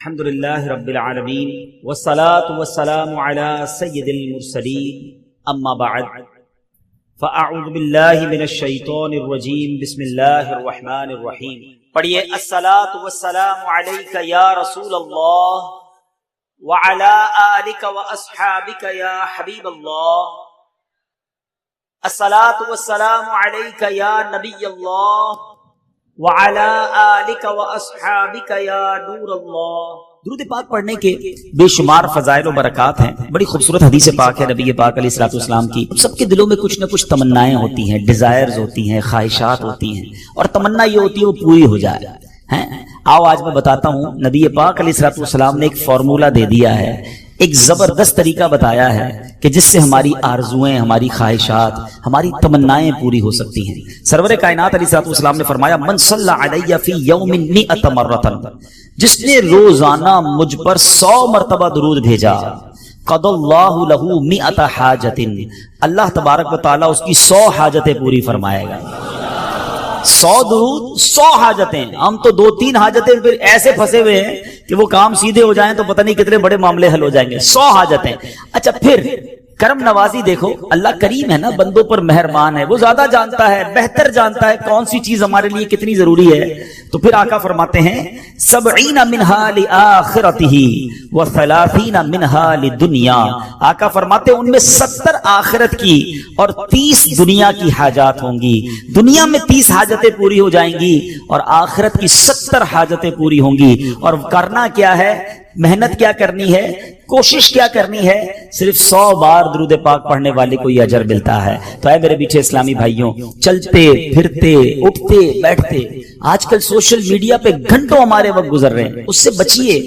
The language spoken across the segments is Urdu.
الحمدللہ رب العالمین والصلاة والسلام علی سید المرسلین اما بعد فاعوذ باللہ من الشیطان الرجیم بسم اللہ الرحمن الرحیم. پڑھیے الصلاة والسلام علیک یا رسول اللہ وعلی آلک واصحابک یا حبیب اللہ. الصلاة والسلام علیک یا نبی اللہ وعلی آلک واصحابک یا نور اللہ. درود پاک پڑھنے کے بے شمار فضائل و برکات ہیں. بڑی خوبصورت حدیث پاک ہے نبی پاک علیہ الصلوۃ والسلام کی. سب کے دلوں میں کچھ نہ کچھ تمنائیں ہوتی ہیں، ڈیزائرز ہوتی ہیں، خواہشات ہوتی ہیں، اور تمنا یہ ہوتی ہے وہ پوری ہو جائے. آؤ آج میں بتاتا ہوں. نبی پاک علیہ الصلوۃ والسلام نے ایک فارمولہ دے دیا ہے، ایک زبردست طریقہ بتایا ہے کہ جس سے ہماری آرزویں، ہماری خواہشات، ہماری تمنائیں پوری ہو سکتی ہیں. سرور کائنات علیہ الصلوۃ والسلام نے فرمایا من صلی علی فی یوم 100 مرۃ، جس نے روزانہ مجھ پر 100 مرتبہ درود بھیجا، قضى اللہ لہ 100 حاجۃ، اللہ تبارک و تعالیٰ اس کی 100 حاجتیں پوری فرمائے گا. 100 درود 100 حاجتیں. ہم تو 2-3 حاجتیں پھر ایسے پھنسے ہوئے ہیں کہ وہ کام سیدھے ہو جائیں تو پتہ نہیں کتنے بڑے معاملے حل ہو جائیں گے. 100 حاجتیں. اچھا پھر کرم نوازی دیکھو، اللہ کریم ہے نا، بندوں پر مہربان ہے، وہ زیادہ جانتا ہے، بہتر جانتا ہے کون سی چیز ہمارے لیے کتنی ضروری ہے. تو پھر آقا فرماتے ہیں 70 منہا لآخرتہ و30 منہا لدنیا. آقا فرماتے ہیں ان میں 70 آخرت کی اور 30 دنیا کی حاجات ہوں گی. دنیا میں 30 حاجتیں پوری ہو جائیں گی اور آخرت کی 70 حاجتیں پوری ہوں گی. اور کرنا کیا ہے، محنت کیا کرنی ہے، کوشش کیا کرنی ہے، صرف 100 بار درود پاک پڑھنے والے کو یہ اجر ملتا ہے. تو اے میرے میٹھے اسلامی بھائیوں، چلتے پھرتے اٹھتے بیٹھتے آج کل سوشل میڈیا پہ گھنٹوں ہمارے وقت گزر رہے ہیں، اس سے بچیے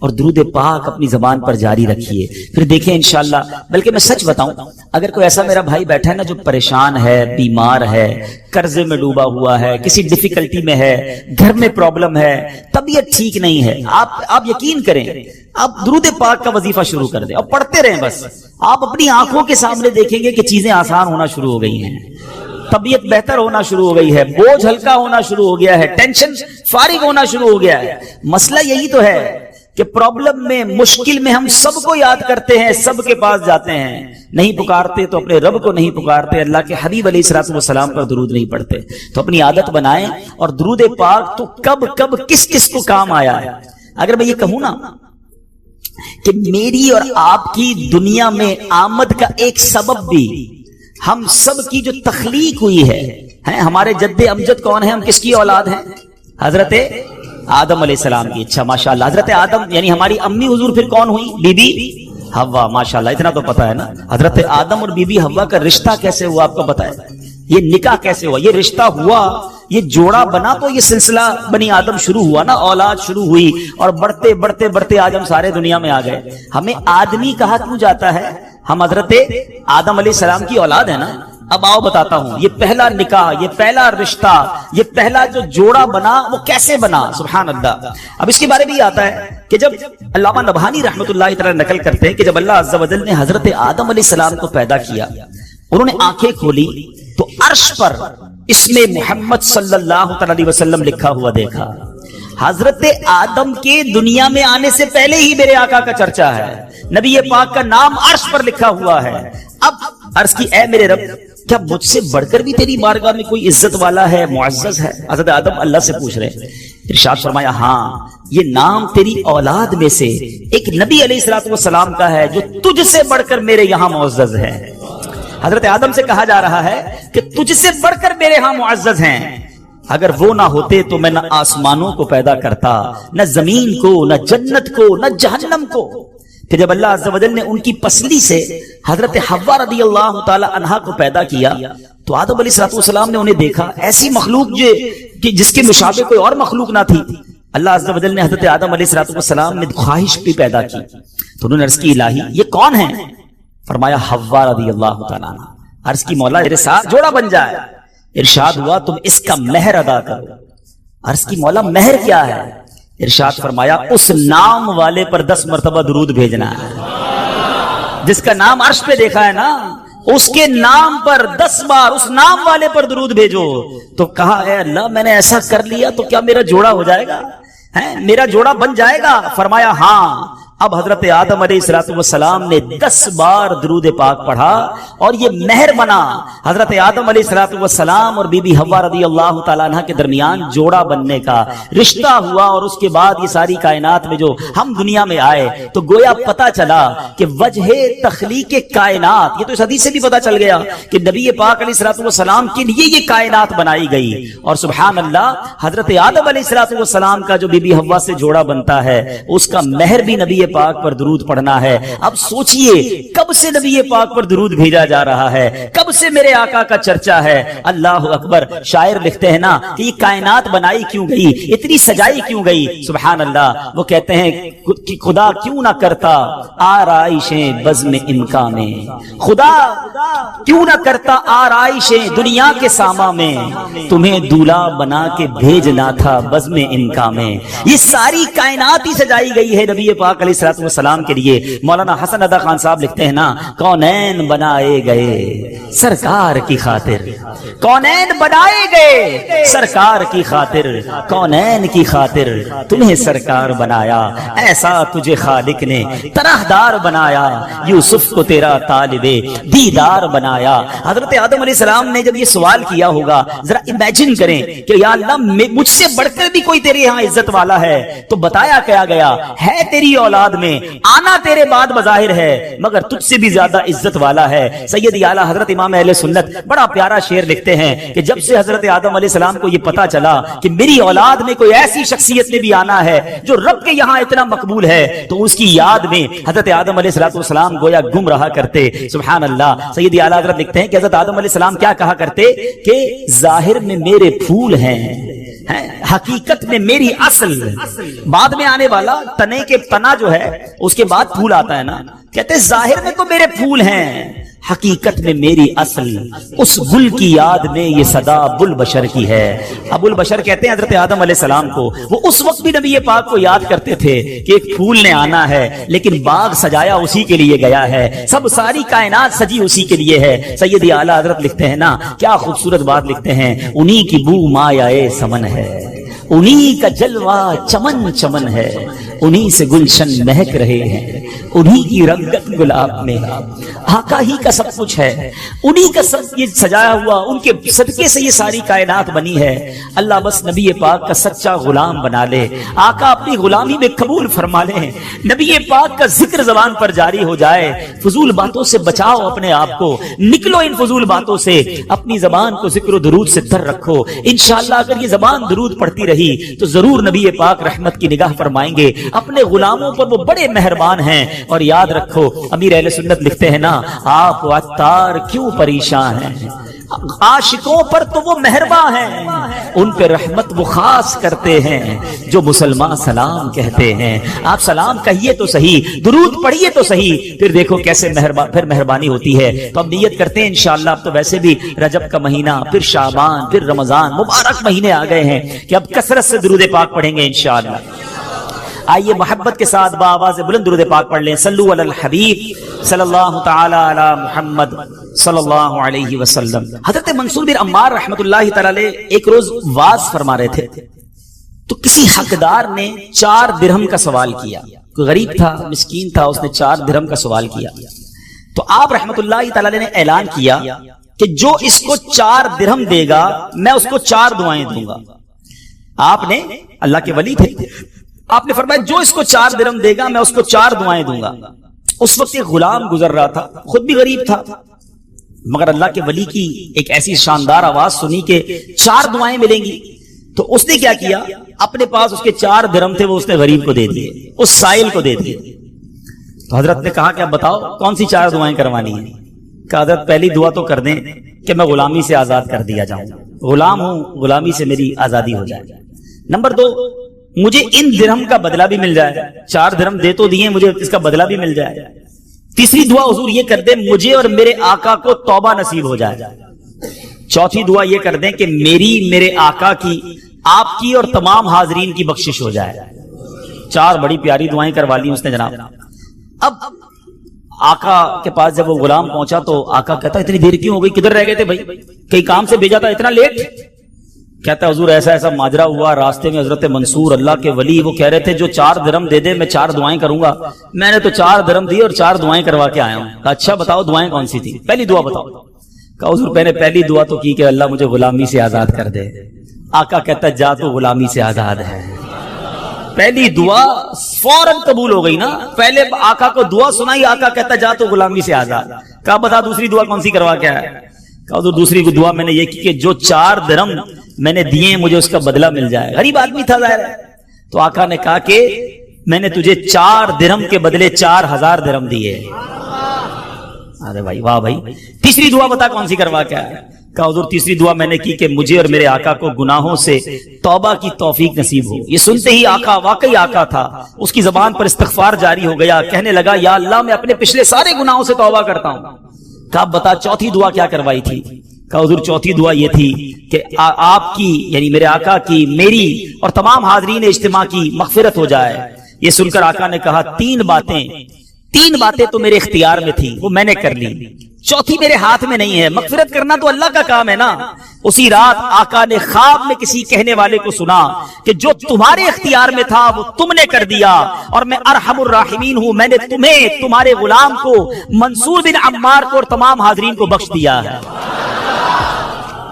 اور درود پاک اپنی زبان پر جاری رکھیے. پھر دیکھیں انشاءاللہ. بلکہ میں سچ بتاؤں، اگر کوئی ایسا میرا بھائی بیٹھا ہے نا جو پریشان ہے، بیمار ہے، قرضے میں ڈوبا ہوا ہے، کسی ڈیفیکلٹی میں ہے، گھر میں پرابلم ہے، طبیعت ٹھیک نہیں ہے، آپ یقین کریں، آپ درود پاک کا وظیفہ شروع کر دیں اور پڑھتے رہیں. بس آپ اپنی آنکھوں کے سامنے دیکھیں گے کہ چیزیں آسان ہونا شروع ہو گئی ہیں، طبیعت بہتر ہونا شروع ہو گئی ہے، بوجھ ہلکا ہونا شروع ہو گیا ہے، ٹینشن فارغ ہونا شروع ہو گیا ہے. مسئلہ یہی تو ہے کہ پرابلم میں، مشکل میں ہم سب کو یاد کرتے ہیں، سب کے پاس جاتے ہیں، نہیں پکارتے تو اپنے رب کو نہیں پکارتے، اللہ کے حبیب علیہ الصلوۃ والسلام پر درود نہیں پڑھتے. تو اپنی عادت بنائیں. اور درود پاک تو کب کس کس کو کام آیا ہے. اگر میں یہ کہوں نا کہ میری اور آپ کی دنیا میں آمد کا ایک سبب بھی ہم سب کی جو تخلیق ہوئی ہے، ہمارے جد امجد کون ہیں، ہم کس کی اولاد ہیں؟ حضرت آدم علیہ السلام کی. اچھا ماشاءاللہ، حضرت آدم یعنی ہماری امی حضور پھر کون ہوئی؟ بی بی حوا. ماشاءاللہ اتنا تو پتا ہے نا. حضرت آدم اور بی بی حوا کا رشتہ کیسے ہوا آپ کو پتا ہے؟ یہ نکاح کیسے ہوا، یہ رشتہ ہوا، یہ جوڑا بنا تو یہ سلسلہ بنی آدم شروع ہوا نا، اولاد شروع ہوئی اور بڑھتے بڑھتے بڑھتے آج ہم سارے دنیا میں آ گئے. ہمیں آدمی کہا کیوں جاتا ہے؟ ہم حضرت آدم علیہ السلام کی اولاد ہے نا. اب آؤ بتاتا ہوں، یہ پہلا نکاح، یہ پہلا رشتہ، یہ پہلا جو جوڑا بنا وہ کیسے بنا. سبحان اللہ. اب اس کے بارے میں یہ آتا ہے کہ جب علامہ نبہانی رحمۃ اللہ تعالی نقل کرتے ہیں کہ جب اللہ عز و جل نے حضرت آدم علیہ السلام کو پیدا کیا، انہوں نے آنکھیں کھولی تو عرش پر اس میں محمد صلی اللہ علیہ وسلم لکھا ہوا دیکھا. حضرت آدم کے دنیا میں آنے سے پہلے ہی میرے آقا کا چرچا ہے، نبی پاک کا نام عرش پر لکھا ہوا ہے. اب عرض کی اے میرے رب، کیا مجھ سے بڑھ کر بھی تیری بارگاہ میں کوئی عزت والا ہے، معزز ہے؟ حضرت آدم اللہ سے پوچھ رہے. ارشاد فرمایا ہاں، یہ نام تیری اولاد میں سے ایک نبی علیہ الصلوۃ والسلام کا ہے جو تجھ سے بڑھ کر میرے یہاں معزز ہے. حضرت آدم سے کہا جا رہا ہے کہ تجھ سے بڑھ کر میرے ہاں معزز ہیں. اگر وہ نہ ہوتے تو میں نہ آسمانوں کو پیدا کرتا، نہ زمین کو، نہ جنت کو، نہ جہنم کو. کہ جب اللہ عز و جل نے ان کی پسلی سے حضرت حوا رضی اللہ تعالی عنہا کو پیدا کیا تو آدم علیہ السلام نے انہیں دیکھا، ایسی مخلوق جس کے مشابہ کوئی اور مخلوق نہ تھی. اللہ عز و جل نے حضرت آدم علیہ السلام میں خواہش بھی پیدا کی. تو انہوں نے عرض کی الہی یہ کون ہے؟ فرمایا حوا رضی اللہ تعالیٰ عنہ. عرض کی مولا میرے ساتھ جوڑا بن جائے. ارشاد ہوا تم اس کا مہر ادا کرو. عرض کی مولا مہر کیا ہے؟ ارشاد فرمایا اس نام والے پر 10 مرتبہ درود بھیجنا ہے. جس کا نام عرش پہ دیکھا ہے نا، اس کے نام پر 10 بار اس نام والے پر درود بھیجو. تو کہا اے اللہ میں نے ایسا کر لیا تو کیا میرا جوڑا ہو جائے گا؟ ہے میرا جوڑا بن جائے گا؟ فرمایا ہاں۔ اب حضرت آدم علیہ السلام نے 10 بار درود پاک پڑھا اور یہ مہر بنا حضرت آدم علیہ السلام اور بی بی حوا رضی اللہ تعالیٰ عنہ کے درمیان جوڑا بننے کا رشتہ ہوا، اور اس کے بعد یہ ساری کائنات میں جو ہم دنیا میں آئے تو گویا پتا چلا کہ وجہ تخلیق کائنات، یہ تو اس حدیث سے بھی پتا چل گیا کہ نبی پاک علیہ السلام کے لیے یہ کائنات بنائی گئی، اور سبحان اللہ حضرت آدم علیہ السلام کا جو بی بی حوا سے جوڑا بنتا ہے اس کا مہر بھی نبی پاک پر درود پڑھنا ہے۔ اب سوچئے کب سے نبی پاک پر درود بھیجا جا رہا ہے، کب سے میرے آقا کا چرچا ہے۔ اللہ اکبر۔ شاعر لکھتے ہیں نا کہ یہ کائنات بنائی کیوں گئی، اتنی سجائی کیوں گئی، سبحان اللہ۔ وہ کہتے ہیں کہ خدا کیوں نہ کرتا آرائشیں بزم انکا میں، خدا کیوں نہ کرتا آرائشیں دنیا کے ساما میں، تمہیں دولہا بنا کے بھیجنا تھا بزم انکا میں۔ یہ ساری کائنات ہی سجائی گئی ہے نبی پاک علیہ السلام کے لیے۔ مولانا حسن ادا خان صاحب لکھتے ہیں نا، کونین بنائے گئے سرکار کی خاطر، کونین بنائے گئے سرکار کی خاطر، کونین کی خاطر تمہیں سرکار بنایا، ایسا تجھے خالق نے طرح دار بنایا، یوسف کو تیرا طالب دیدار بنایا۔ حضرت آدم علیہ السلام نے جب یہ سوال کیا ہوگا، ذرا امیجن کریں کہ یا اللہ مجھ سے بڑھ کر بھی کوئی تیرے یہاں عزت والا ہے، تو بتایا کیا گیا ہے تیری اولاد میں، آنا تیرے بعد بظاہر ہے مگر تجھ سے بھی زیادہ عزت والا ہے۔ سید اعلیٰ حضرت امام اہل سنت بڑا پیارا شعر لکھتے ہیں کہ جب سے حضرت آدم علیہ السلام کو یہ پتا چلا کہ میری اولاد میں کوئی ایسی شخصیت نے بھی آنا ہے جو رب کے یہاں اتنا مقبول ہے، تو اس کی یاد میں حضرت آدم علیہ السلام گویا گم رہا کرتے۔ سبحان اللہ۔ سید اعلیٰ حضرت لکھتے ہیں کہ حضرت آدم علیہ السلام کیا کہا کرتے کہ ظاہر میں میرے پھول ہیں، حقیقت میں میری اصل۔ بعد میں آنے والا تنے کے تنا جو ہے اس کے بعد پھول آتا ہے نا، کہتے ظاہر میں تو میرے پھول ہیں، حقیقت میں میری اصل، اس گل کی یاد میں یہ صدا ابو البشر کی ہے۔ ابو البشر کہتے ہیں حضرت آدم علیہ السلام کو، وہ اس وقت بھی نبی پاک کو یاد کرتے تھے کہ ایک پھول نے آنا ہے، لیکن باغ سجایا اسی کے لیے گیا ہے، سب ساری کائنات سجی اسی کے لیے ہے۔ سید اعلیٰ حضرت لکھتے ہیں نا، کیا خوبصورت بات لکھتے ہیں، انہی کی بو مایہ سمن ہے، انہی کا جلوہ چمن چمن ہے، انہی سے گلشن مہک رہے ہیں، انہی کی رنگت گلاب میں، آقا ہی کا سب کچھ ہے، انہی کا سب یہ سجایا ہوا، ان کے صدقے سے یہ ساری کائنات بنی ہے۔ اللہ بس نبی پاک کا سچا غلام بنا لے، آقا اپنی غلامی میں قبول فرما لے، نبی پاک کا ذکر زبان پر جاری ہو جائے۔ فضول باتوں سے بچاؤ اپنے آپ کو، نکلو ان فضول باتوں سے، اپنی زبان کو ذکر و درود سے تر رکھو۔ انشاءاللہ اگر یہ زبان درود پڑھتی رہی تو ضرور نبی پاک رحمت کی نگاہ فرمائیں گے، اپنے غلاموں پر وہ بڑے مہربان ہیں۔ اور یاد رکھو امیر اہل سنت لکھتے ہیں نا، آپ عطار کیوں پریشان ہیں، عاشقوں پر تو وہ مہرباں ہیں، ان پہ رحمت وہ خاص کرتے ہیں جو مسلمان سلام کہتے ہیں۔ آپ سلام کہیے تو صحیح، درود پڑھیے تو صحیح، پھر دیکھو کیسے پھر مہربانی ہوتی ہے۔ تو اب نیت کرتے ہیں انشاءاللہ، اب تو ویسے بھی رجب کا مہینہ، پھر شعبان، پھر رمضان، مبارک مہینے آ گئے ہیں کہ اب کثرت سے درود پاک پڑھیں گے انشاءاللہ۔ آئیے محبت کے ساتھ بآواز بلند درود پاک پڑھ لیں، صلو علی الحبیب صلی اللہ تعالی علی محمد صلی اللہ علیہ وسلم۔ حضرت منصور بن عمار رحمت اللہ تعالی علیہ ایک روز واز فرما رہے تھے، تو کسی حقدار نے 4 درہم کا سوال کیا، کوئی غریب تھا، مسکین تھا، اس نے 4 درہم کا سوال کیا، تو آپ رحمت اللہ تعالی علیہ نے اعلان کیا کہ جو اس کو 4 درہم دے گا میں اس کو 4 دعائیں دوں گا۔ آپ نے، اللہ کے ولی تھے، آپ نے فرمایا جو اس کو 4 درہم دے گا میں اس کو 4 دعائیں دوں گا۔ اس وقت ایک غلام گزر رہا تھا، خود بھی غریب تھا، مگر اللہ کے ولی کی ایک ایسی شاندار آواز سنی کہ 4 دعائیں ملیں گی، تو اس نے کیا کیا، اپنے پاس اس کے 4 درہم تھے وہ اس نے غریب کو دے دیے، اس سائل کو دے دیے۔ تو حضرت نے کہا کہ اب بتاؤ کون سی 4 دعائیں کروانی ہیں؟ کہ حضرت پہلی دعا تو کر دیں کہ میں غلامی سے آزاد کر دیا جاؤں، غلام ہوں، غلامی سے میری آزادی ہو جائے۔ نمبر 2، مجھے ان درہم کا بدلہ بھی مل جائے، 4 درہم دے تو دیے، مجھے اس کا بدلہ بھی مل جائے۔ تیسری دعا حضور یہ کر دیں مجھے اور میرے آقا کو توبہ نصیب ہو جائے۔ چوتھی دعا یہ کر دیں کہ میری، میرے آقا کی، آپ کی اور تمام حاضرین کی بخشش ہو جائے۔ 4 بڑی پیاری دعائیں کروا لی اس نے جناب۔ اب آقا کے پاس جب وہ غلام پہنچا تو آقا کہتا اتنی دیر کیوں ہو گئی، کدھر رہ گئے تھے بھائی، کئی کام سے بھیجا تھا، اتنا لیٹ؟ کہتا ہے حضور ایسا ایسا ماجرا ہوا، راستے میں حضرت منصور اللہ کے ولی وہ کہہ رہے تھے جو 4 درہم دے دے میں 4 دعائیں کروں گا، میں نے تو 4 درہم دی اور 4 دعائیں کروا کے آیا ہوں۔ کہا اچھا بتاؤ دعائیں کون سی تھی، پہلی دعا بتاؤ۔ کہا حضور میں نے پہلی دعا تو کی کہ اللہ مجھے غلامی سے آزاد کر دے۔ آقا کہتا ہے جا تو غلامی سے آزاد ہے۔ پہلی دعا فوراً قبول ہو گئی نا، پہلے آقا کو دعا سنائی، آقا کہتا ہے جا تو غلامی سے آزاد۔ کہا بتا دوسری دعا کون سی کروا کے آیا؟ کہا حضور دوسری دعا میں نے یہ کی کہ جو 4 درہم میں نے دیے مجھے اس کا بدلہ مل جائے۔ غریب آدمی تھا ظاہر ہے، تو آقا نے کہا کہ میں نے تجھے 4 درہم کے بدلے 4000 درہم دیے۔ ارے بھائی واہ بھائی، تیسری دعا بتا کون سی کروا کے آیا؟ کہا حضور تیسری دعا میں نے کی کہ مجھے اور میرے آقا کو گناہوں سے توبہ کی توفیق نصیب ہو۔ یہ سنتے ہی آقا واقعی آقا تھا، اس کی زبان پر استغفار جاری ہو گیا، کہنے لگا یا اللہ میں اپنے پچھلے سارے گناہوں سے توبہ کرتا ہوں۔ کہا بتا چوتھی دعا کیا کروائی تھی؟ کہا حضور چوتھی دعا یہ تھی کہ آپ کی یعنی میرے آقا کی، میری اور تمام حاضرین اجتماع کی مغفرت ہو جائے۔ یہ سن کر آقا نے کہا 3 باتیں تو میرے اختیار میں تھی، وہ میں نے کر لی، چوتھی میرے ہاتھ میں نہیں ہے، مغفرت کرنا تو اللہ کا کام ہے نا۔ اسی رات آقا نے خواب میں کسی کہنے والے کو سنا کہ جو تمہارے اختیار میں تھا وہ تم نے کر دیا، اور میں ارحم الراحمین ہوں، میں نے تمہیں تمہارے غلام کو منصور بن عمار کو اور تمام حاضرین کو بخش دیا ہے۔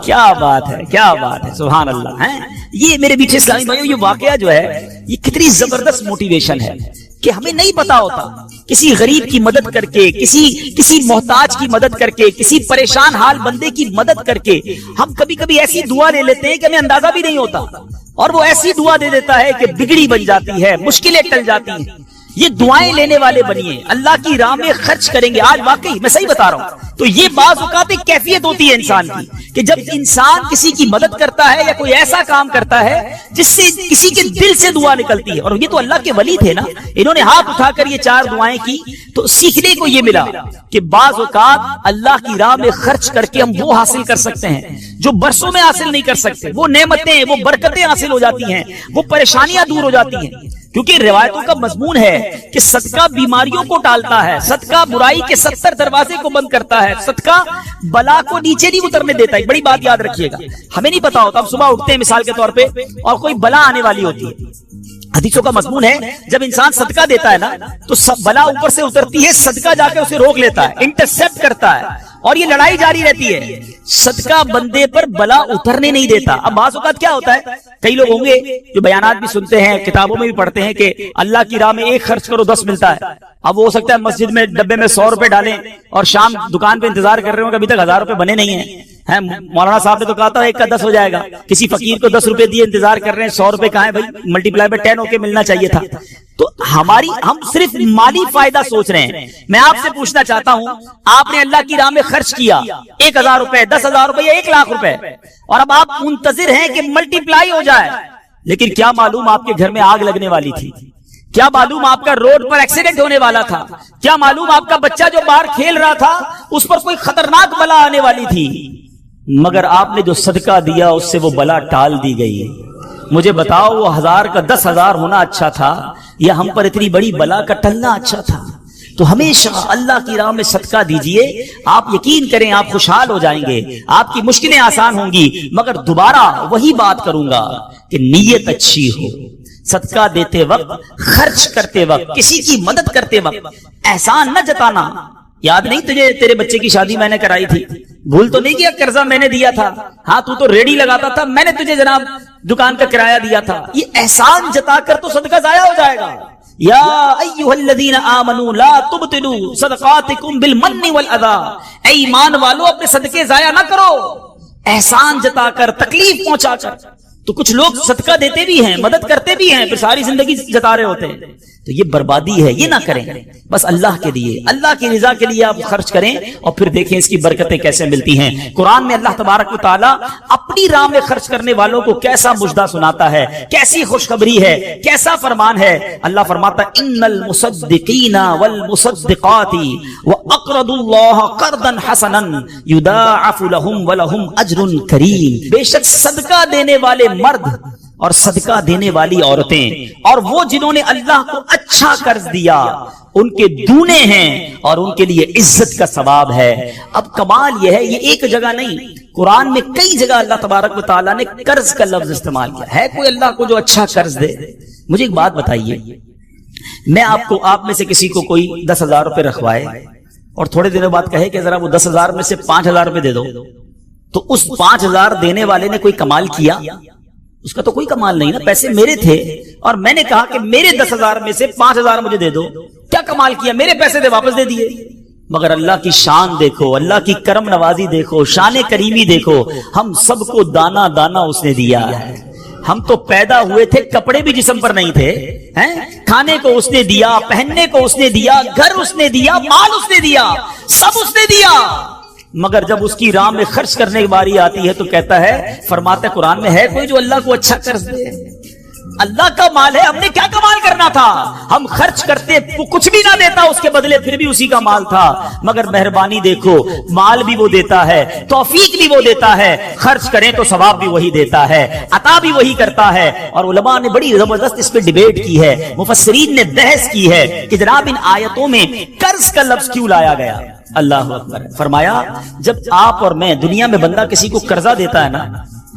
کیا بات ہے، کیا بات ہے، سبحان اللہ ہے۔ یہ میرے بیٹھے اسلامی بھائیوں یہ واقعہ جو ہے یہ کتنی زبردست موٹیویشن ہے کہ ہمیں نہیں پتا ہوتا، کسی غریب کی مدد کر کے، کسی محتاج کی مدد کر کے، کسی پریشان حال بندے کی مدد کر کے ہم کبھی کبھی ایسی دعا لے لیتے ہیں کہ ہمیں اندازہ بھی نہیں ہوتا، اور وہ ایسی دعا دے دیتا ہے کہ بگڑی بن جاتی ہے، مشکلیں ٹل جاتی ہیں۔ یہ دعائیں لینے والے بنیے، اللہ کی راہ میں خرچ کریں گے۔ آج واقعی میں صحیح بتا رہا ہوں، تو یہ بعض اوقات ایک کیفیت ہوتی ہے انسان کی کہ جب انسان کسی کی مدد کرتا ہے یا کوئی ایسا کام کرتا ہے جس سے کسی کے دل سے دعا نکلتی ہے، اور یہ تو اللہ کے ولی تھے نا، انہوں نے ہاتھ اٹھا کر یہ 4 دعائیں کی، تو سیکھنے کو یہ ملا کہ بعض اوقات اللہ کی راہ میں خرچ کر کے ہم وہ حاصل کر سکتے ہیں جو برسوں میں حاصل نہیں کر سکتے، وہ نعمتیں، وہ برکتیں حاصل ہو جاتی ہیں، وہ پریشانیاں دور ہو جاتی ہیں۔ کیونکہ روایتوں کا مضمون ہے کہ صدقہ بیماریوں کو ٹالتا ہے، صدقہ برائی کے 70 دروازے کو بند کرتا ہے، صدقہ بلا کو نیچے نہیں اترنے دیتا ہے۔ بڑی بات یاد رکھیے گا، ہمیں نہیں پتا ہوتا، ہم صبح اٹھتے ہیں مثال کے طور پہ اور کوئی بلا آنے والی ہوتی ہے، حدیثوں کا مضمون ہے جب انسان صدقہ دیتا ہے نا تو بلا اوپر سے اترتی ہے، صدقہ جا کے اسے روک لیتا ہے، انٹرسپٹ کرتا ہے، اور یہ لڑائی جاری رہتی ہے، صدقہ بندے پر بلا اترنے نہیں دیتا۔ اب بعض اوقات کیا ہوتا ہے، کئی لوگ ہوں گے جو بیانات بھی سنتے ہیں، کتابوں میں بھی پڑھتے ہیں کہ اللہ کی راہ میں 1 خرچ کرو 10 ملتا ہے۔ اب وہ ہو سکتا ہے مسجد میں ڈبے میں 100 روپے ڈالیں اور شام دکان پہ انتظار کر رہے ہوں کہ ابھی تک 1000 روپے بنے نہیں ہیں۔ مولانا صاحب نے تو کہا تھا 1 کا 10 ہو جائے گا، کسی فقیر کو 10 روپے دیے انتظار کر رہے ہیں، 100 روپے کہاں ہے بھائی، ملٹی پلائی پہ 10 ہو کے ملنا چاہیے تھا۔ تو ہم صرف مالی فائدہ سوچ رہے ہیں۔ میں آپ سے پوچھنا چاہتا ہوں، آپ نے اللہ کی راہ میں خرچ کیا 1000 روپے، 10,000 روپے یا 1,00,000 روپے، اور اب آپ منتظر ہیں کہ ملٹی پلائی ہو جائے، لیکن کیا معلوم آپ کے گھر میں آگ لگنے والی تھی، کیا معلوم آپ کا روڈ پر ایکسیڈنٹ ہونے والا تھا، کیا معلوم آپ کا بچہ جو باہر کھیل رہا تھا اس پر کوئی خطرناک بلا آنے والی تھی، مگر آپ نے جو صدقہ دیا اس سے وہ بلا ٹال دی گئی۔ مجھے بتاؤ وہ 1000 کا 10,000 ہونا اچھا تھا یا ہم پر اتنی بڑی بلا کا ٹلنا اچھا تھا؟ تو ہمیشہ اللہ کی راہ میں صدقہ دیجئے، آپ یقین کریں آپ خوشحال ہو جائیں گے، آپ کی مشکلیں آسان ہوں گی۔ مگر دوبارہ وہی بات کروں گا کہ نیت اچھی ہو، صدقہ دیتے وقت، خرچ کرتے وقت، کسی کی مدد کرتے وقت احسان نہ جتانا۔ یاد نہیں تجھے تیرے بچے کی شادی میں نے کرائی تھی، بھول تو نہیں کیا قرضہ میں نے دیا تھا، ہاں تو ریڈی لگاتا تھا، میں نے تجھے جناب دکان کا کرایہ دیا تھا۔ یہ احسان جتا کر تو صدقہ ضائع ہو جائے گا۔ یا ایھا الذین آمنوا لا تبطلوا صدقاتکم بالمن والاذی، اے ایمان والو اپنے صدقے ضائع نہ کرو احسان جتا کر، تکلیف پہنچا کر۔ تو کچھ لوگ صدقہ دیتے بھی ہیں، مدد کرتے بھی ہیں، پھر ساری زندگی جتا رہے ہوتے ہیں، تو یہ بربادی ہے، یہ نہ کریں۔ بس اللہ کے لیے، اللہ کی رضا کے لیے آپ خرچ کریں اور پھر دیکھیں اس کی برکتیں کیسے ملتی ہیں۔ قرآن میں اللہ تبارک و تعالی اپنی راہ میں خرچ کرنے والوں کو کیسا مژدہ سناتا ہے، کیسی خوشخبری ہے، کیسا فرمان ہے۔ اللہ فرماتا ہے ان المصدقین والمصدقات واقرضوا اللہ قرضا حسنا یضاعف لهم ولهم اجر کریم، بے شک صدقہ دینے والے مرد اور صدقہ دینے والی عورتیں اور وہ جنہوں نے اللہ کو اچھا قرض دیا ان کے دونے ہیں اور ان کے لیے عزت کا ثواب ہے۔ اب کمال یہ ہے، یہ ایک جگہ نہیں، قرآن میں کئی جگہ اللہ تبارک و تعالیٰ نے قرض کا لفظ استعمال کیا ہے۔ کوئی اللہ کو جو اچھا قرض دے؟ مجھے ایک بات بتائیے، میں آپ میں سے کسی کو کوئی 10,000 روپے رکھوائے اور تھوڑے دنوں بعد کہے کہ ذرا وہ 10,000 میں سے 5,000 روپے دے دو، تو اس 5,000 دینے والے نے کوئی کمال کیا؟ اس کا تو کوئی کمال نہیں نا، پیسے میرے تھے اور میں نے کہا کہ میرے 10,000 میں سے 5,000 مجھے دے دو، کیا کمال کیا؟ میرے پیسے دے واپس دے دیے۔ مگر اللہ کی شان دیکھو، اللہ کی کرم نوازی دیکھو، شان کریمی دیکھو، ہم سب کو دانا دانا اس نے دیا ہے۔ ہم تو پیدا ہوئے تھے، کپڑے بھی جسم پر نہیں تھے، کھانے کو اس نے دیا، پہننے کو اس نے دیا، گھر اس نے دیا، مال اس نے دیا، سب اس نے دیا۔ مگر جب اس کی راہ میں خرچ کرنے کی باری آتی ہے تو کہتا ہے، فرماتا ہے قرآن میں، ہے کوئی جو اللہ کو اچھا قرض دے؟ اللہ کا مال ہے، ہم نے کیا کمال کرنا تھا؟ ہم خرچ کرتے، کچھ بھی نہ دیتا اس کے بدلے، پھر بھی اسی کا مال تھا۔ مگر مہربانی دیکھو، مال بھی وہ دیتا ہے، توفیق بھی وہ دیتا ہے، خرچ کریں تو ثواب بھی وہی دیتا ہے، عطا بھی وہی کرتا ہے۔ اور علماء نے بڑی زبردست اس پہ ڈیبیٹ کی ہے، مفسرین نے بحث کی ہے کہ جناب ان آیتوں میں قرض کا لفظ کیوں لایا گیا؟ اللہ اکبر۔ فرمایا جب آپ اور میں، دنیا میں بندہ کسی کو قرضہ دیتا ہے نا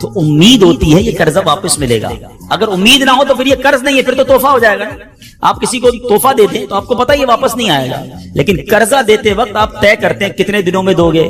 تو امید ہوتی ہے یہ قرضہ واپس ملے گا۔ اگر امید نہ ہو تو پھر یہ قرض نہیں ہے، پھر تو تحفہ ہو جائے گا۔ آپ کسی کو تحفہ دیتے ہیں تو آپ کو پتہ یہ واپس نہیں آئے گا، لیکن قرضہ دیتے وقت آپ طے کرتے ہیں کتنے دنوں میں دو گے،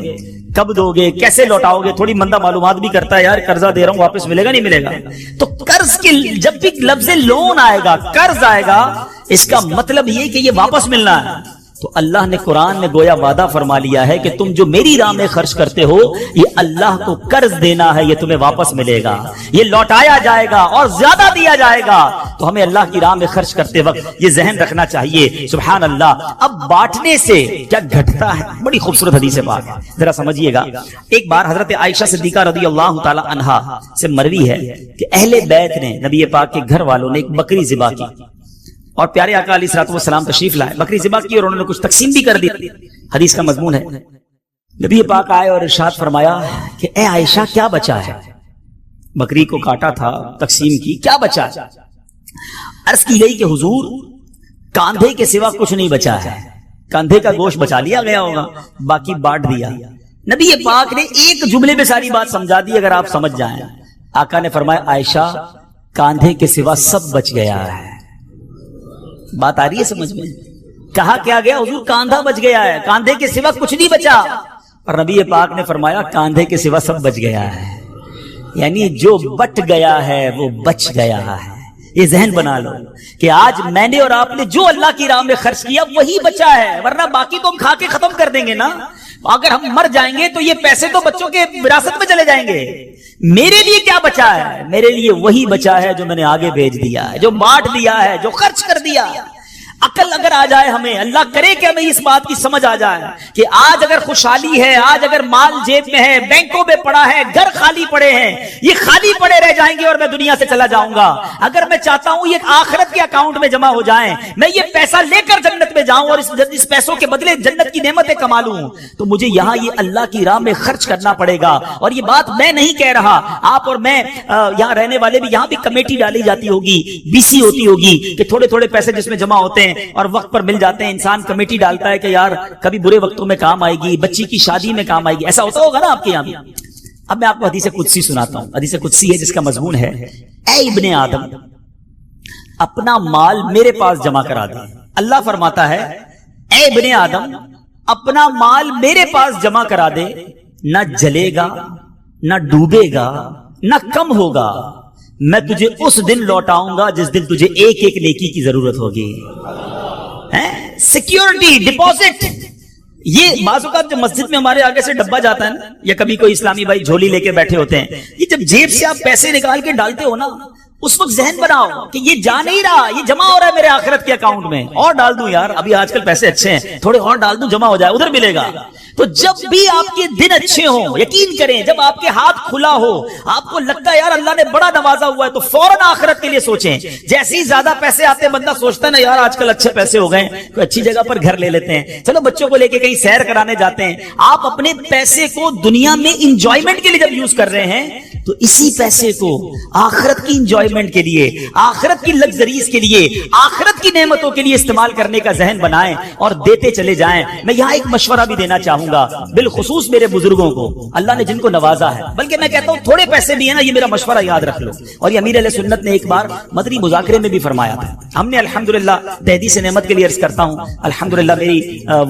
کب دو گے، کیسے لوٹاؤ گے، تھوڑی بندہ معلومات بھی کرتا ہے، یار قرضہ دے رہا ہوں واپس ملے گا نہیں ملے گا۔ تو قرض کے جب بھی لفظ لون آئے گا، قرض آئے گا، اس کا مطلب یہ کہ یہ واپس ملنا ہے۔ تو اللہ نے قرآن میں گویا وعدہ فرما لیا ہے کہ تم جو میری راہ میں خرچ کرتے ہو، یہ اللہ کو قرض دینا ہے، یہ تمہیں واپس ملے گا، یہ لوٹایا جائے گا اور زیادہ دیا جائے گا۔ تو ہمیں اللہ کی راہ میں خرچ کرتے وقت یہ ذہن رکھنا چاہیے۔ سبحان اللہ۔ اب بانٹنے سے کیا گھٹتا ہے؟ بڑی خوبصورت حدیث پاک ہے، ذرا سمجھیے گا۔ ایک بار حضرت عائشہ صدیقہ رضی اللہ تعالی عنہا سے مروی ہے کہ اہل بیت نے، نبی پاک کے گھر والوں نے ایک بکری ذبح کی اور پیارے آقا علیہ الصلوۃ والسلام تشریف لائے، بکری ذبح کی اور انہوں نے کچھ تقسیم بھی کر دی۔ حدیث کا مضمون ہے، نبی پاک آئے اور ارشاد فرمایا کہ اے عائشہ کیا بچا ہے؟ بکری کو کاٹا تھا، تقسیم کی، کیا بچا ہے؟ عرض کی گئی کہ حضور کاندھے کے سوا کچھ نہیں بچا ہے، کاندھے کا گوشت بچا لیا گیا ہوگا، باقی بانٹ دیا۔ نبی پاک نے ایک جملے میں ساری بات سمجھا دی، اگر آپ سمجھ جائیں۔ آقا نے فرمایا عائشہ کاندھے کے سوا سب بچ گیا ہے۔ بات آ رہی ہے سمجھ میں؟ کہا کیا گیا؟ حضور کاندھا بچ گیا ہے، کاندھے کے سوا کچھ نہیں بچا۔ اور نبی پاک نے فرمایا کاندھے کے سوا سب بچ گیا ہے، یعنی جو بٹ گیا ہے وہ بچ گیا ہے۔ یہ ذہن بنا لو کہ آج میں نے اور آپ نے جو اللہ کی راہ میں خرچ کیا وہی بچا ہے، ورنہ باقی تو ہم کھا کے ختم کر دیں گے نا۔ اگر ہم مر جائیں گے تو یہ پیسے تو بچوں کے وراثت میں چلے جائیں گے۔ میرے لیے کیا بچا ہے؟ میرے لیے وہی بچا ہے جو میں نے آگے بھیج دیا ہے، جو بانٹ دیا ہے، جو خرچ کر دیا۔ عقل اگر آ جائے ہمیں، اللہ کرے کہ ہمیں اس بات کی سمجھ آ جائے کہ آج اگر خوشحالی ہے، آج اگر مال جیب میں ہے، بینکوں میں پڑا ہے، گھر خالی پڑے ہیں، یہ خالی پڑے رہ جائیں گے اور میں دنیا سے چلا جاؤں گا۔ اگر میں چاہتا ہوں یہ آخرت کے اکاؤنٹ میں جمع ہو جائیں، میں یہ پیسہ لے کر جنت میں جاؤں اور اس پیسوں کے بدلے جنت کی نعمتیں کما لوں، تو مجھے یہاں یہ اللہ کی راہ میں خرچ کرنا پڑے گا۔ اور یہ بات میں نہیں کہہ رہا، آپ اور میں یہاں رہنے والے بھی، یہاں بھی کمیٹی ڈالی جاتی ہوگی، BC ہوتی ہوگی کہ تھوڑے تھوڑے پیسے جس میں جمع ہوتے ہیں اور وقت پر مل جاتے ہیں، انسان کمیٹی ڈالتا ہے کہ یار کبھی برے وقتوں میں کام آئے گی، بچی کی شادی میں کام آئے گی۔ ایسا ہوتا ہوگا نا آپ کے یہاں بھی۔ اب میں آپ کو حدیث قدسی سناتا ہوں، حدیث قدسی ہے جس کا مضمون ہے اے ابن آدم اپنا مال میرے پاس جمع کرا دے۔ اللہ فرماتا ہے اے ابن آدم اپنا مال میرے پاس جمع کرا دے، نہ جلے گا، نہ ڈوبے گا، نہ کم ہوگا، میں تجھے اس دن لوٹاؤں گا جس دن تجھے ایک ایک نیکی کی ضرورت ہوگی۔ سیکیورٹی ڈپازٹ، یہ بعض اوقات جو مسجد میں ہمارے آگے سے ڈبہ جاتا ہے نا، یا کبھی کوئی اسلامی بھائی جھولی لے کے بیٹھے ہوتے ہیں، یہ جب جیب سے آپ پیسے نکال کے ڈالتے ہو نا، اس وقت ذہن بناؤ کہ یہ جا نہیں رہا، یہ جمع ہو رہا ہے میرے آخرت کے اکاؤنٹ میں، اور ڈال دوں یار، ابھی آج کل پیسے اچھے ہیں، تھوڑے اور ڈال دوں، جمع ہو جائے، ادھر ملے گا۔ تو جب بھی آپ کے دن اچھے ہوں، یقین کریں جب آپ کے ہاتھ کھلا ہو، آپ کو لگتا ہے یار اللہ نے بڑا نوازا ہوا ہے، تو فوراً آخرت کے لیے سوچیں۔ جیسے ہی زیادہ پیسے آتے بندہ سوچتا ہے نا یار آج کل اچھے پیسے ہو گئے، کوئی اچھی جگہ پر گھر لے لیتے ہیں، چلو بچوں کو لے کے کہیں سیر کرانے جاتے ہیں۔ آپ اپنے پیسے کو دنیا میں انجوائمنٹ کے لیے جب یوز کر رہے ہیں تو اسی پیسے کو آخرت کی انجوائمنٹ کے لیے، آخرت کی لگژریز کے لیے، آخرت کی نعمتوں کے لیے استعمال کرنے کا ذہن بنائیں اور دیتے چلے جائیں۔ میں یہاں ایک مشورہ بھی دینا چاہوں گا بالخصوص میرے بزرگوں کو، اللہ نے جن کو نوازا ہے، بلکہ میں کہتا ہوں تھوڑے پیسے بھی ہیں نا، یہ میرا مشورہ یاد رکھ لو۔ اور یہ امیر علیہ سنت نے ایک بار مدنی مذاکرے میں بھی فرمایا تھا۔ ہم نے الحمدللہ تحدیث نعمت کے لیے عرض کرتا ہوں، الحمدللہ میری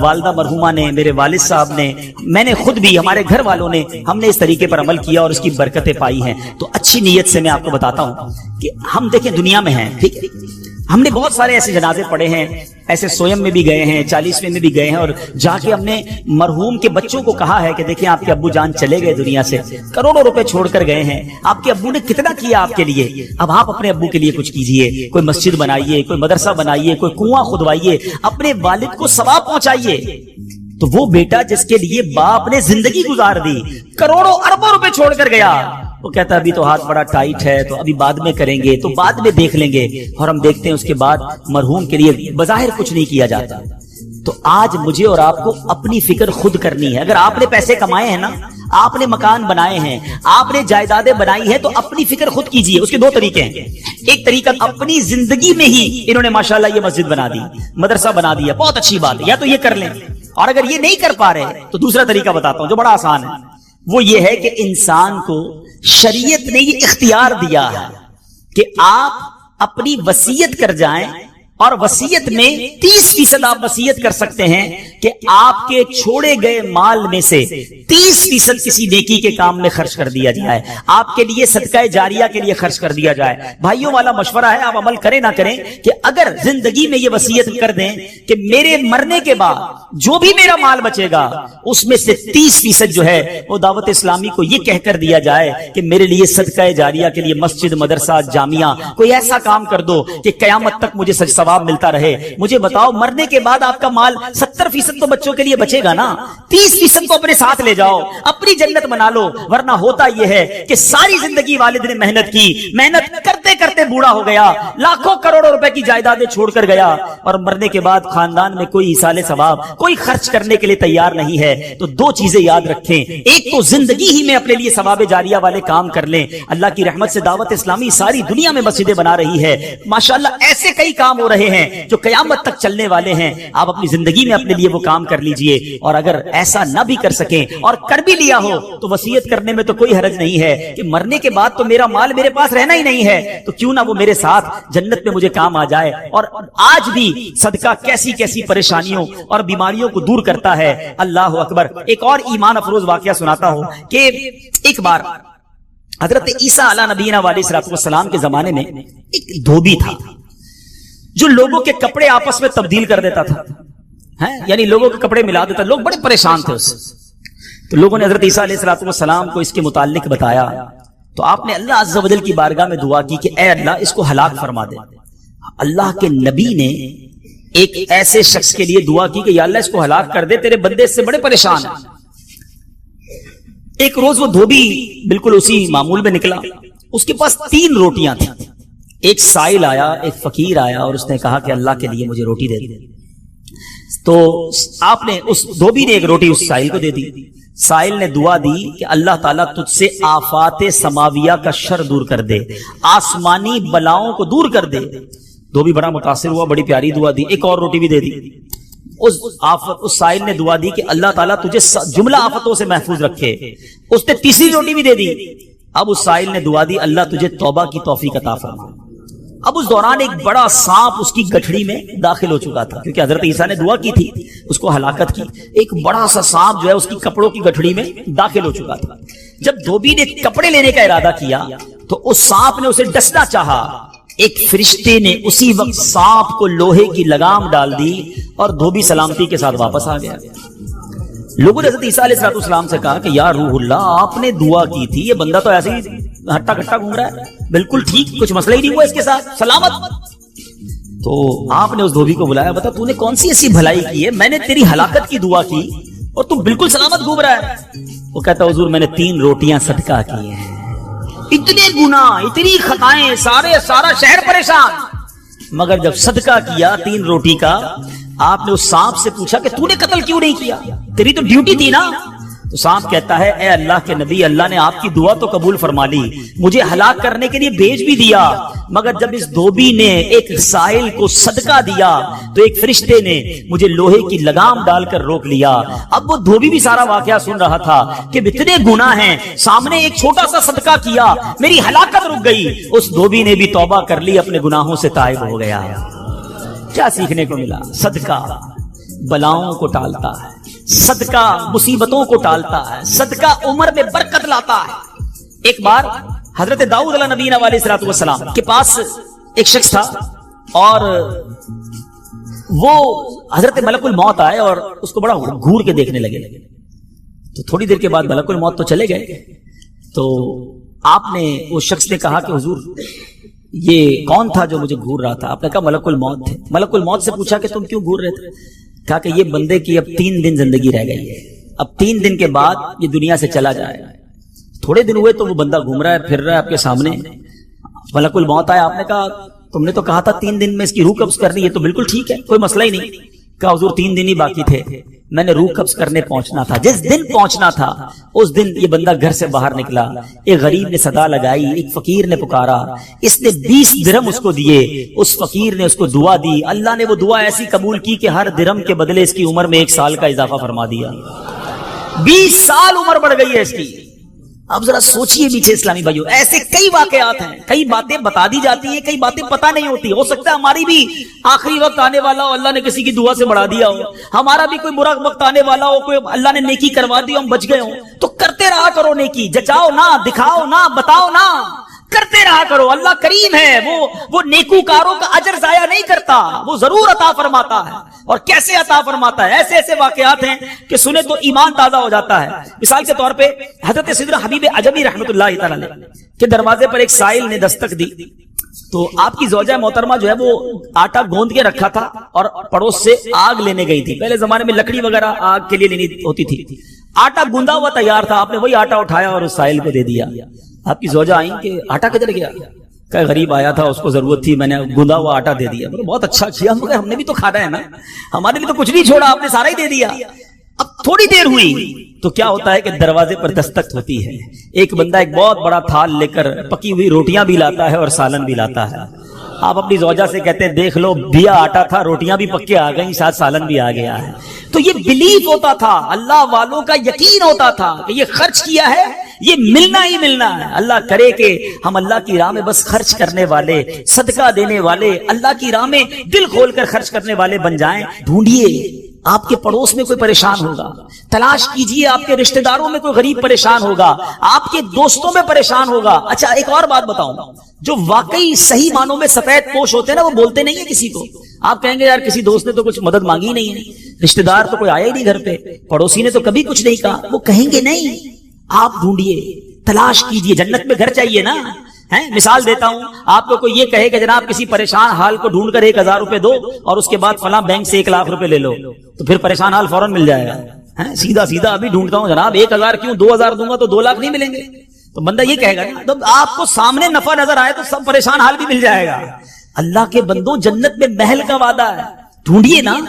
والدہ مرحومہ نے، میرے والد صاحب نے، میں نے خود بھی، ہمارے گھر والوں نے، ہم نے اس طریقے پر عمل کیا اور اس کی برکتیں پائی ہیں۔ تو اچھی نیت سے میں آپ کو بتاتا ہوں کہ ہم دیکھیں دنیا میں ہیں، ٹھیک ہے، ہم نے بہت سارے ایسے جنازے پڑھے ہیں، ایسے سویم میں بھی گئے ہیں، 40ویں میں بھی گئے ہیں، اور جا کے ہم نے مرحوم کے بچوں کو کہا ہے کہ دیکھیں آپ کے ابو جان چلے گئے دنیا سے، کروڑوں روپے چھوڑ کر گئے ہیں، آپ کے ابو نے کتنا کیا آپ کے لیے، اب آپ اپنے ابو کے لیے کچھ کیجئے، کوئی مسجد بنائیے، کوئی مدرسہ بنائیے، کوئی کنواں کھدوائیے، اپنے والد کو ثواب پہنچائیے۔ تو وہ بیٹا جس کے لیے باپ نے زندگی گزار دی، کروڑوں اربوں روپے چھوڑ کر گیا، وہ کہتا ابھی تو ہاتھ بڑا ٹائٹ ہے، تو ابھی بعد میں کریں گے، تو بعد میں دیکھ لیں گے، اور ہم دیکھتے ہیں اس کے بعد مرحوم کے لیے بظاہر کچھ نہیں کیا جاتا۔ تو آج مجھے اور آپ کو اپنی فکر خود کرنی ہے۔ اگر آپ نے پیسے کمائے ہیں نا، آپ نے مکان بنائے ہیں، آپ نے جائیدادیں بنائی ہیں، تو اپنی فکر خود کیجئے۔ اس کے دو طریقے ہیں، ایک طریقہ اپنی زندگی میں ہی انہوں نے ماشاءاللہ یہ مسجد بنا دی، مدرسہ بنا دیا، بہت اچھی بات ہے، یا تو یہ کر لیں، اور اگر یہ نہیں کر پا رہے تو دوسرا طریقہ بتاتا ہوں جو بڑا آسان ہے، وہ یہ ہے کہ انسان کو شریعت نے یہ اختیار دیا ہے کہ آپ اپنی وصیت کر جائیں، اور وصیت میں 30% آپ وصیت کر سکتے ہیں کہ آپ کے چھوڑے گئے مال میں سے 30% کسی نیکی کے کام میں خرچ کر دیا جائے، آپ کے لیے صدقہ جاریہ کے لیے خرچ کر دیا جائے۔ بھائیوں والا مشورہ ہے، آپ عمل کریں نہ کریں، کہ اگر زندگی میں یہ وصیت کر دیں کہ میرے مرنے کے بعد جو بھی میرا مال بچے گا اس میں سے 30% جو ہے وہ دعوت اسلامی کو یہ کہہ کر دیا جائے کہ میرے لیے صدقہ جاریہ کے لیے مسجد، مدرسہ، جامعہ، کوئی ایسا کام کر دو کہ قیامت تک مجھے ثواب ملتا رہے۔ مجھے بتاؤ، مرنے کے بعد آپ کا مال 70% تو بچوں کے لیے بچے گا نا، 30% کو اپنے ساتھ لے جاؤ، اپنی جنت بنا لو۔ ورنہ ہوتا یہ ہے کہ ساری زندگی والد نے محنت کی، محنت کرتے کرتے بوڑھا ہو گیا، لاکھوں کروڑوں روپے کی جائیدادیں چھوڑ کر گیا، اور مرنے کے بعد خاندان میں کوئی ایصال ثواب، کوئی خرچ کرنے کے لیے تیار نہیں ہے۔ تو دو چیزیں یاد رکھیں، ایک تو زندگی ہی میں اپنے لیے ثواب جاریہ والے کام کر لیں۔ اللہ کی رحمت سے دعوت اسلامی ساری دنیا میں مسجدیں بنا رہی ہے، ماشاءاللہ ایسے کئی کام ہو رہے ہیں جو قیامت تک چلنے والے ہیں۔ آپ اپنی زندگی میں اپنے لیے وہ کام کر لیجئے، اور اگر ایسا نہ بھی کر سکیں اور کر بھی لیا ہو تو وصیت کرنے میں تو کوئی حرج نہیں ہے کہ مرنے کے بعد تو میرا مال میرے پاس رہنا ہی نہیں ہے، تو کیوں نہ وہ میرے ساتھ جنت میں مجھے کام آ جائے۔ اور آج بھی صدقہ کیسی کیسی پریشانیوں اور بیماریوں کو دور کرتا ہے، اللہ اکبر۔ ایک اور ایمان افروز واقعہ سناتا ہوں کہ ایک بار حضرت عیسیٰ علیہ نبینا علیہ السلام کے زمانے میں ایک دھوبی تھا جو لوگوں کے کپڑے آپس میں تبدیل کر دیتا تھا، یعنی لوگوں کے کپڑے ملا دیتا، لوگ بڑے پریشان تھے اس سے۔ تو لوگوں نے حضرت عیسیٰ علیہ السلام کو اس کے متعلق بتایا، تو آپ نے اللہ عز و جل کی بارگاہ میں دعا کی کہ اے اللہ اس کو ہلاک فرما دے۔ اللہ کے نبی نے ایک ایسے شخص کے لیے دعا کی کہ یا اللہ اس کو ہلاک کر دے، تیرے بندے اس سے بڑے پریشان ہیں۔ ایک روز وہ دھوبی بالکل اسی معمول میں نکلا، اس کے پاس 3 روٹیاں تھیں۔ ایک سائل آیا، ایک فقیر آیا، اور اس نے کہا کہ اللہ کے لیے مجھے روٹی دے دے۔ تو آپ نے اس دھوبی نے ایک روٹی اس سائل کو دے دی۔ سائل نے دعا دی کہ اللہ تعالیٰ تجھ سے آفات سماویہ کا شر دور کر دے، آسمانی بلاؤں کو دور کر دے۔ دھوبی بڑا متاثر ہوا، بڑی پیاری دعا دی، ایک اور روٹی بھی دے دی۔ اس سائل نے دعا دی کہ اللہ تعالیٰ تجھے جملہ آفتوں سے محفوظ رکھے۔ اس نے تیسری روٹی بھی دے دی۔ اب اس سائل نے دعا دی اللہ تجھے توبہ کی توفیق عطا فرما۔ اب اس دوران ایک بڑا سانپ اس کی گٹھڑی میں داخل ہو چکا تھا، کیونکہ حضرت عیسیٰ نے دعا کی تھی اس کو ہلاکت کی۔ ایک بڑا سا سانپ جو ہے اس کی کپڑوں کی گٹھڑی میں داخل ہو چکا تھا۔ جب دھوبی نے کپڑے لینے کا ارادہ کیا تو اس سانپ نے اسے ڈسنا چاہا، ایک فرشتے نے اسی وقت سانپ کو لوہے کی لگام ڈال دی اور دھوبی سلامتی کے ساتھ واپس آ گیا۔ لوگوں نے حضرت عیسیٰ علیہ السلام سے کہا کہ یا روح اللہ، آپ نے دعا کی تھی، یہ بندہ تو ایسے ہی ہٹا کٹا گھوم رہا ہے، بالکل ٹھیک، کچھ مسئلہ ہی نہیں ہوا اس کے ساتھ، سلامت۔ تو آپ نے اس دھوبی کو بلایا، بتا تو نے کون سی ایسی بھلائی کی ہے، میں نے تیری ہلاکت کی دعا کی اور تو بالکل سلامت گھوم رہا ہے۔ وہ کہتا حضور میں نے 3 روٹیاں صدقہ کی ہیں، اتنے گناہ، اتنی خطائیں، سارا شہر پریشان، مگر جب صدقہ کیا 3 روٹی کا، آپ نے اس سانپ سے پوچھا کہ تو نے قتل کیوں نہیں کیا، تیری تو ڈیوٹی تھی نا، تو سانپ کہتا ہے اے اللہ کے نبی، اللہ نے آپ کی دعا تو قبول فرما لی، مجھے ہلاک کرنے کے لیے بھیج بھی دیا، مگر جب اس دھوبی نے ایک سائل کو صدقہ دیا تو ایک فرشتے نے مجھے لوہے کی لگام ڈال کر روک لیا۔ اب وہ دھوبی بھی سارا واقعہ سن رہا تھا کہ اتنے گناہ ہیں، سامنے ایک چھوٹا سا صدقہ کیا، میری ہلاکت رک گئی۔ اس دھوبی نے بھی توبہ کر لی، اپنے گناہوں سے تائب ہو گیا۔ کیا سیکھنے کو ملا؟ صدقہ بلاؤں کو ٹالتا ہے، صدقہ مصیبتوں کو ٹالتا ہے، صدقہ عمر میں برکت لاتا ہے۔ ایک بار حضرت داؤد علیہ نبی علیہ الصلوۃ والسلام کے پاس ایک شخص تھا اور وہ حضرت ملک الموت آئے اور اس کو بڑا گھور کے دیکھنے لگے۔ تو تھوڑی دیر کے بعد ملک الموت تو چلے گئے، تو آپ نے اس شخص نے کہا کہ حضور یہ کون تھا جو مجھے گھور رہا تھا؟ آپ نے کہا ملک الموت تھے۔ ملک الموت سے پوچھا کہ تم کیوں گھور رہے تھے؟ کہا کہ یہ بندے کی اب 3 دن زندگی رہ گئی ہے، اب 3 دن کے بعد یہ دنیا سے چلا جائے گا۔ تھوڑے دن ہوئے تو وہ بندہ گھوم رہا ہے، پھر رہا ہے آپ کے سامنے۔ ملک الموت آیا، آپ نے کہا تم نے تو کہا تھا 3 دن میں اس کی روح قبض کرنی ہے، تو بالکل ٹھیک ہے، کوئی مسئلہ ہی نہیں۔ کہا حضور 3 دن ہی باقی تھے، میں نے روح قبض کرنے پہنچنا تھا، جس دن پہنچنا تھا اس دن یہ بندہ گھر سے باہر نکلا۔ ایک غریب نے صدا لگائی، ایک فقیر نے پکارا، اس نے 20 درہم اس کو دیے، اس فقیر نے اس کو دعا دی، اللہ نے وہ دعا ایسی قبول کی کہ ہر درہم کے بدلے اس کی عمر میں 1 سال کا اضافہ فرما دیا۔ 20 سال عمر بڑھ گئی ہے اس کی۔ اب ذرا سوچئے پیچھے اسلامی بھائیوں، ایسے کئی واقعات ہیں، کئی باتیں بتا دی جاتی ہیں، کئی باتیں پتہ نہیں ہوتی۔ ہو سکتا ہے ہماری بھی آخری وقت آنے والا ہو، اللہ نے کسی کی دعا سے بڑھا دیا ہو، ہمارا بھی کوئی برا وقت آنے والا ہو، کوئی اللہ نے نیکی کروا دی، ہم بچ گئے ہوں، تو کرتے رہا کرو نیکی، جچاؤ نہ، دکھاؤ نہ، بتاؤ نہ، کرتے رہا کرو۔ اللہ کریم ہے، وہ نیکوکاروں کا اجر ضائع نہیں کرتا، وہ ضرور عطا فرماتا ہے۔ اور کیسے عطا فرماتا ہے؟ ایسے ایسے واقعات ہیں کہ سنے تو ایمان تازہ ہو جاتا ہے۔ مثال کے طور پہ حضرت سیدنا حبیب عجمی رحمۃ اللہ تعالی علیہ کے دروازے پر ایک سائل نے دستک دی، تو آپ کی زوجہ محترمہ جو ہے وہ آٹا گوندھ کے رکھا تھا اور پڑوس سے آگ لینے گئی تھی۔ پہلے زمانے میں لکڑی وغیرہ آگ کے لیے لینی ہوتی تھی، آٹا گوندا ہوا تیار تھا، آپ نے وہی آٹا اٹھایا اور اس سائل کو دے دیا۔ آپ کی زوجہ آئیں کہ آٹا کدھر گیا؟ کہ غریب آیا تھا، اس کو ضرورت تھی، میں نے گوندا ہوا آٹا دے دیا۔ بہت اچھا کیا، ہم نے بھی تو کھانا ہے نا، ہمارے لیے تو کچھ نہیں چھوڑا، آپ نے سارا ہی دے دیا۔ اب تھوڑی دیر ہوئی تو کیا ہوتا ہے کہ دروازے پر دستک ہوتی ہے، ایک بندہ ایک بہت بڑا تھال لے کر پکی ہوئی روٹیاں بھی لاتا ہے اور سالن بھی لاتا ہے۔ آپ اپنی زوجہ سے کہتے ہیں دیکھ لو، بھیا آٹا تھا، روٹیاں بھی پکے آ گئیں، ساتھ سالن بھی آ گیا ہے۔ تو یہ بلیف ہوتا تھا، اللہ والوں کا یقین ہوتا تھا کہ یہ خرچ کیا ہے، یہ ملنا ہی ملنا ہے۔ اللہ کرے کہ ہم اللہ کی راہ میں بس خرچ کرنے والے، صدقہ دینے والے، اللہ کی راہ میں دل کھول کر خرچ کرنے والے بن جائیں۔ ڈھونڈیے، آپ کے پڑوس میں کوئی پریشان ہوگا، تلاش کیجئے، آپ کے رشتہ داروں میں کوئی غریب پریشان ہوگا، آپ کے دوستوں میں پریشان ہوگا۔ اچھا ایک اور بات بتاؤں، جو واقعی صحیح معنوں میں سفید پوش ہوتے ہیں نا، وہ بولتے نہیں ہیں کسی کو۔ آپ کہیں گے یار کسی دوست نے تو کچھ مدد مانگی نہیں ہے، رشتہ دار تو کوئی آیا ہی نہیں گھر پہ، پڑوسی نے تو کبھی کچھ نہیں کہا، وہ کہیں گے نہیں۔ آپ ڈھونڈیے، تلاش کیجئے، جنت میں گھر چاہیے نا۔ مثال دیتا ہوں، آپ کو کوئی یہ کہے کہ جناب کسی پریشان حال کو ڈھونڈ کر 1000 روپے دو اور اس کے بعد فلاں بینک سے 1 لاکھ روپے لے لو، تو پھر پریشان حال فوراً مل جائے گا۔ سیدھا سیدھا ابھی ڈھونڈتا ہوں جناب، 1000 کیوں، 2000 دوں گا تو 2 لاکھ نہیں ملیں گے، تو بندہ یہ کہے گا نا۔ تو آپ کو سامنے نفع نظر آئے تو سب پریشان حال بھی مل جائے گا۔ اللہ کے بندوں، جنت میں محل کا وعدہ ہے، ڈھونڈیے نا۔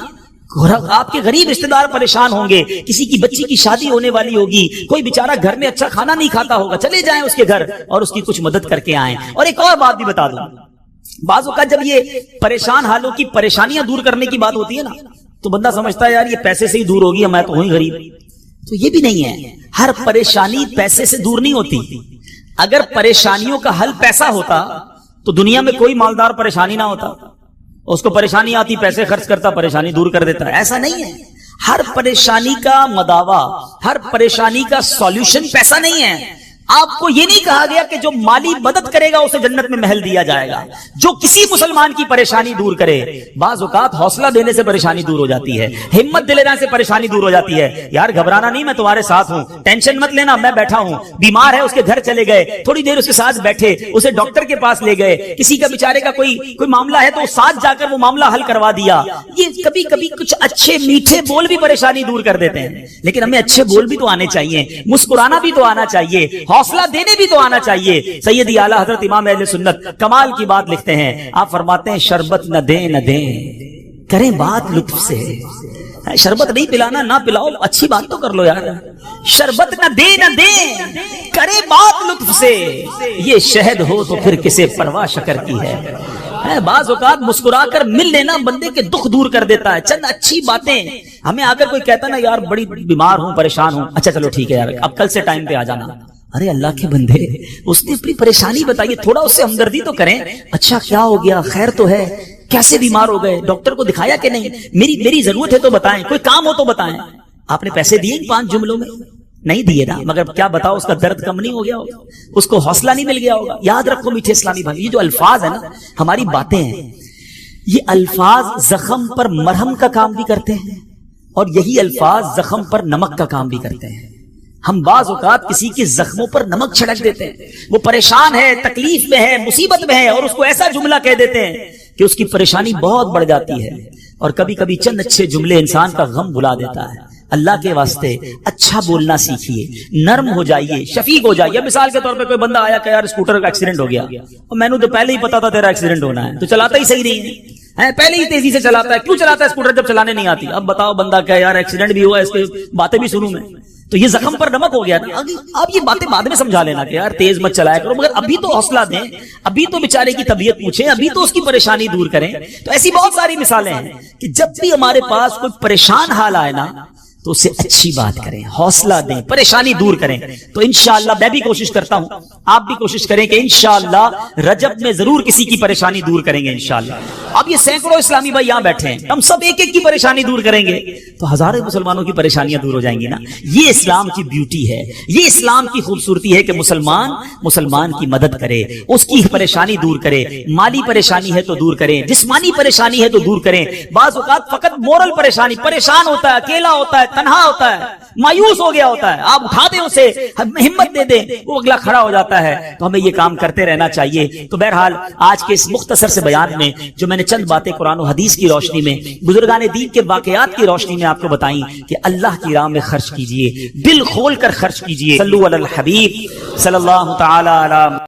آپ کے غریب رشتہ دار پریشان ہوں گے، کسی کی بچی کی شادی ہونے والی ہوگی، کوئی بیچارہ گھر میں اچھا کھانا نہیں کھاتا ہوگا، چلے جائیں اس کے گھر اور اس کی کچھ مدد کر کے آئیں۔ اور ایک اور بات بھی بتا دوں، بعض اوقات جب یہ پریشان حالوں کی پریشانیاں دور کرنے کی بات ہوتی ہے نا، تو بندہ سمجھتا ہے یار یہ پیسے سے ہی دور ہوگی، میں تو ہوں ہی غریب۔ تو یہ بھی نہیں ہے، ہر پریشانی پیسے سے دور نہیں ہوتی۔ اگر پریشانیوں کا حل پیسہ ہوتا تو دنیا میں کوئی مالدار پریشانی نہ ہوتا، اس کو پریشانی آتی، پیسے خرچ کرتا، پریشانی دور کر دیتا۔ ایسا نہیں ہے، ہر پریشانی کا مداوا، ہر پریشانی کا سولوشن پیسہ نہیں ہے۔ آپ کو یہ نہیں کہا گیا کہ جو مالی مدد کرے گا اسے جنت میں محل دیا جائے گا، جو کسی مسلمان کی پریشانی دور کرے۔ بعض اوقات حوصلہ دینے سے پریشانی دور ہو جاتی ہے، ہمت دلانے سے پریشانی دور ہو جاتی ہے۔ یار گھبرانا نہیں، میں تمہارے ساتھ ہوں، ٹینشن مت لینا، میں بیٹھا ہوں۔ بیمار ہے، اس کے گھر چلے گئے، تھوڑی دیر اس کے ساتھ بیٹھے، اسے ڈاکٹر کے پاس لے گئے، کسی کا بیچارے کا کوئی معاملہ ہے تو ساتھ جا کر وہ معاملہ حل کروا دیا۔ یہ کبھی کبھی کچھ اچھے میٹھے بول بھی پریشانی دور کر دیتے ہیں، لیکن ہمیں اچھے بول بھی تو آنے چاہیے، مسکرانا بھی تو آنا چاہیے، حوصلہ دینے بھی تو آنا چاہیے۔ سیدی اعلیٰ حضرت امام اہل سنت کمال کی بات لکھتے ہیں، آپ فرماتے ہیں شربت نہ دیں نہ دیں، کریں بات لطف سے، شربت نہیں پلانا نہ پلاؤ، اچھی بات تو کر لو یار. شربت نہ دے کرے بات لطف سے، یہ شہد ہو تو پھر کسے پرواہ شکر کی ہے. بعض اوقات مسکرا کر مل لینا بندے کے دکھ دور کر دیتا ہے. چند اچھی باتیں. ہمیں اگر کوئی کہتا نا یار بڑی بیمار ہوں پریشان ہوں، اچھا چلو ٹھیک ہے یار اب کل سے ٹائم پہ آ جانا. ارے اللہ کے بندے، اس نے اپنی پریشانی بتائی، تھوڑا اس سے ہمدردی تو کریں. اچھا کیا ہو گیا، خیر تو ہے، کیسے بیمار ہو گئے، ڈاکٹر کو دکھایا کہ نہیں، میری ضرورت ہے تو بتائیں، کوئی کام ہو تو بتائیں. آپ نے پیسے دیے 5 جملوں میں؟ نہیں دیے نا، مگر کیا بتاؤ اس کا درد کم نہیں ہو گیا ہوگا، اس کو حوصلہ نہیں مل گیا ہوگا. یاد رکھو میٹھے اسلامی بھائی، یہ جو الفاظ ہیں نا، ہماری باتیں ہیں، یہ الفاظ زخم پر مرہم کا کام بھی کرتے ہیں اور یہی الفاظ زخم پر نمک کا کام بھی کرتے ہیں. ہم بعض اوقات کسی کے زخموں پر نمک چھڑک دیتے ہیں، وہ پریشان ہے، تکلیف میں ہے، مصیبت میں ہے، اور اس کو ایسا جملہ کہہ دیتے ہیں کہ اس کی پریشانی بہت بڑھ جاتی ہے. اور کبھی کبھی چند اچھے جملے انسان کا غم بھلا دیتا ہے. اللہ کے واسطے اچھا بولنا سیکھیے، نرم ہو جائیے، شفیق ہو جائیے. مثال کے طور پہ کوئی بندہ آیا کہ یار اسکوٹر کا ایکسیڈنٹ ہو گیا، اور میں نے تو پہلے ہی پتا تھا تیرا ایکسیڈنٹ ہونا ہے، تو چلاتا ہی صحیح نہیں ہے، پہلے ہی تیزی سے چلاتا ہے. کیوں چلاتا ہے اسکوٹر جب چلانے نہیں آتی؟ اب بتاؤ بندہ کہ یار ایکسیڈنٹ بھی ہوا، اس کی باتیں بھی سنوں میں، تو یہ زخم پر نمک ہو گیا. آپ یہ باتیں بعد میں سمجھا لینا کہ یار تیز مت چلایا کرو، مگر ابھی تو حوصلہ دیں، ابھی تو بیچارے کی طبیعت پوچھیں، ابھی تو اس کی پریشانی دور کریں. تو ایسی بہت ساری مثالیں ہیں کہ جب بھی ہمارے پاس کوئی پریشان حال آئے نا تو اسے اچھی بات کریں، حوصلہ دیں، پریشانی دور کریں. تو انشاءاللہ میں بھی کوشش کرتا ہوں، آپ بھی کوشش کریں کہ انشاءاللہ رجب میں ضرور کسی کی پریشانی دور کریں گے انشاءاللہ. اب یہ سینکڑوں اسلامی بھائی یہاں بیٹھے ہیں، ہم سب ایک ایک کی پریشانی دور کریں گے تو ہزاروں مسلمانوں کی پریشانیاں دور ہو جائیں گی نا. یہ اسلام کی بیوٹی ہے، یہ اسلام کی خوبصورتی ہے کہ مسلمان کی مدد کرے، اس کی پریشانی دور کرے. مالی پریشانی ہے تو دور کریں، جسمانی پریشانی ہے تو دور کریں. بعض اوقات فقط مورل پریشانی، پریشان ہوتا ہے، اکیلا ہوتا ہے، تنہا ہوتا ہے، مایوس ہو گیا ہوتا ہے، آپ اٹھا دیں اسے، ہمت دے دیں، وہ اگلا کھڑا ہو جاتا ہے. تو ہمیں یہ کام کرتے رہنا چاہیے. تو بہرحال آج کے اس مختصر سے بیان میں جو میں نے چند باتیں قرآن و حدیث کی روشنی میں، بزرگان دین کے واقعات کی روشنی میں آپ کو بتائیں کہ اللہ کی راہ میں خرچ کیجئے، دل کھول کر خرچ کیجئے. صلو علی الحبیب صلی اللہ تعالی علی